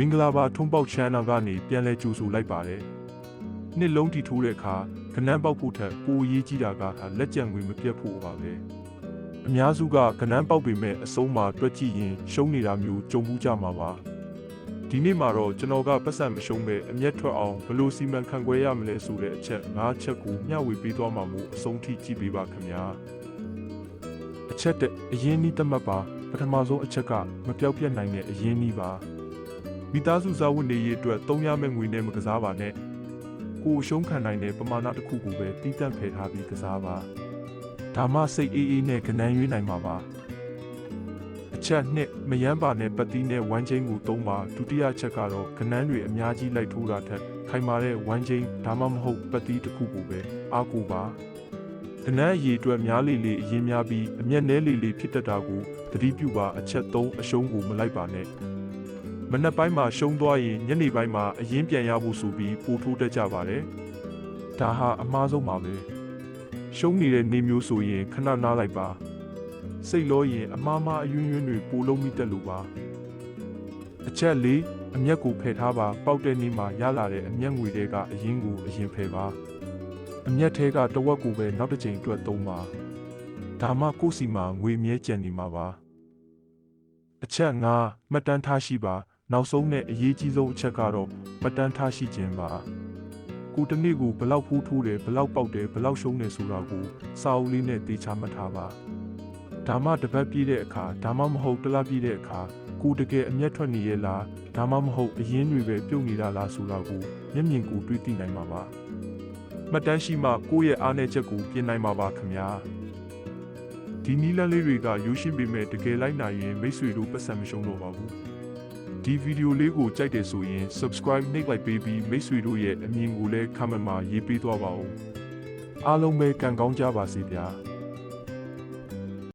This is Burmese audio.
မင်္ဂလာပါထုံးပေါက်ချမ်းနာကနေပြန်လဲကြိုဆိုလိုက်ပါတယ်နှစ်လုံးတီထိုးတဲ့အခါကနန်းပေါက်ဖို့ထက်ပိုရေးကြီးတာကလက်ကျန်ငွေမပြတ်ဖို့ပါပဲအများစုကကနန်းပေါက်ပေမဲ့အဆုံးမှာတွက်ကြည့်ရင်ရှုံးနေတာမျိုးကြုံမှုကြမှာပါဒီနေ့မှာတော့ကျွန်တော်ကပတ်စံမရှုံးပဲအမျက်ထွက်အောင်ဘယ်လိုစီမံခန့်ခွဲရမလဲဆိုတဲ့အချက်၅ချက်ကိုမျှဝေပေးသွားမှာမို့အဆုံးထိကြည့်ပေးပါခင်ဗျာအချက်တဲ့အရင်နီးတတ်မှတ်ပါပထမဆုံးအချက်ကမပြောက်ပြတ်နိုင်တဲ့အရင်နီးပါမိသားစုစားဝတ်နေရေးအတွက်သုံးရမယ့်ငွေနဲ့မကစားပါနဲ့ကိုယ်ရှုံးခံနိုင်တဲ့ပမာဏတစ်ခုကိုပဲတီးတန့်ဖယ်ထားပြီးကစားပါဒါမှစိတ်အေးအေးနဲ့ကနန်းရွေးနိုင်မှာပါအချက်နှစ်မယမ်းပါနဲ့ပတ်တီးနဲ့ဝမ်းချင်းကိုသုံးပါဒုတိယချက်ကတော့ကနန်းတွေအများကြီးလိုက်ထိုးတာထက်ခိုင်မာတဲ့ဝမ်းချင်းဒါမှမဟုတ်ပတ်တီးတစ်ခုကိုပဲအားကိုပါကနန်းအရေးအတွက်များလေလေအရင်များပြီးအမျက်နဲလေလေဖြစ်တတ်တာကိုသတိပြုပါအချက်၃အရှုံးကိုမလိုက်ပါနဲ့မနက်ပိုင်းမှာရှုံးသွားရင်ညနေပိုင်းမှာအရင်ပြန်ရဖို့ဆိုပြီးပို့ထိုးတတ်ကြပါတယ်။ဒါဟာအမှားဆုံးပါပဲ။ရှုံးနေတဲ့နေမျိုးဆိုရင်ခဏနားလိုက်ပါ။စိတ်လောရင်အမှားမှားအယွင်းယွင်းတွေပိုလုံးမိတက်လို့ပါ။အချက်၄အမျက်ကိုဖယ်ထားပါပေါက်တဲ့နေ့မှာရလာတဲ့အမျက်ငွေတွေကအရင်ကိုအရင်ဖယ်ပါ။အမျက်ထဲကတဝက်ကိုပဲနောက်တစ်ချိန်အတွက်သုံးပါ။ဒါမှကိုယ့်စီမှာငွေမြဲကျန်နေမှာပါ။အချက်၅မှတ်တမ်းထားရှိပါနောက်ဆုံးနဲ့အရေးကြီးဆုံးအချက်ကတော့မှတ်တမ်းထားရှိခြင်းပါကိုတနေ့ကိုဘလောက်ဖိုးထိုးတယ်ဘလောက်ပေါက်တယ်ဘလောက်ရှုံးတယ်ဆိုတာကိုစာအုပ်လေးနဲ့သေချာမှတ်ထားပါဒါမှတစ်ပတ်ပြည့်တဲ့အခါဒါမှမဟုတ်တစ်လပြည့်တဲ့အခါကိုတကယ်အမျက်ထွက်နေရဲ့လားဒါမှမဟုတ်အရင်တွေပဲပြုတ်နေတာလားဆိုတာကိုမျက်မြင်ကိုတွေးသိနိုင်မှာပါမှတ်တမ်းရှိမှကိုယ့်ရဲ့အားနည်းချက်ကိုပြင်နိုင်မှာပါခင်ဗျာဒီနီလန်းလေးတွေကရိုးရှင်းပေမဲ့တကယ်လိုက်နိုင်ရင်မိတ်ဆွေတို့ပတ်စံမရှုံးတော့ပါဘူးဒီဗီဒီယိုလေးကိုကြိုက်တယ်ဆိုရင် subscribe နှိပ်လိုက်ပေးပြီးမိတ်ဆွေတို့ရဲ့အမြင်ကိုလည်း comment မှာရေးပေးသွားပါဦးအားလုံးပဲကံကောင်းကြပါစေဗျာ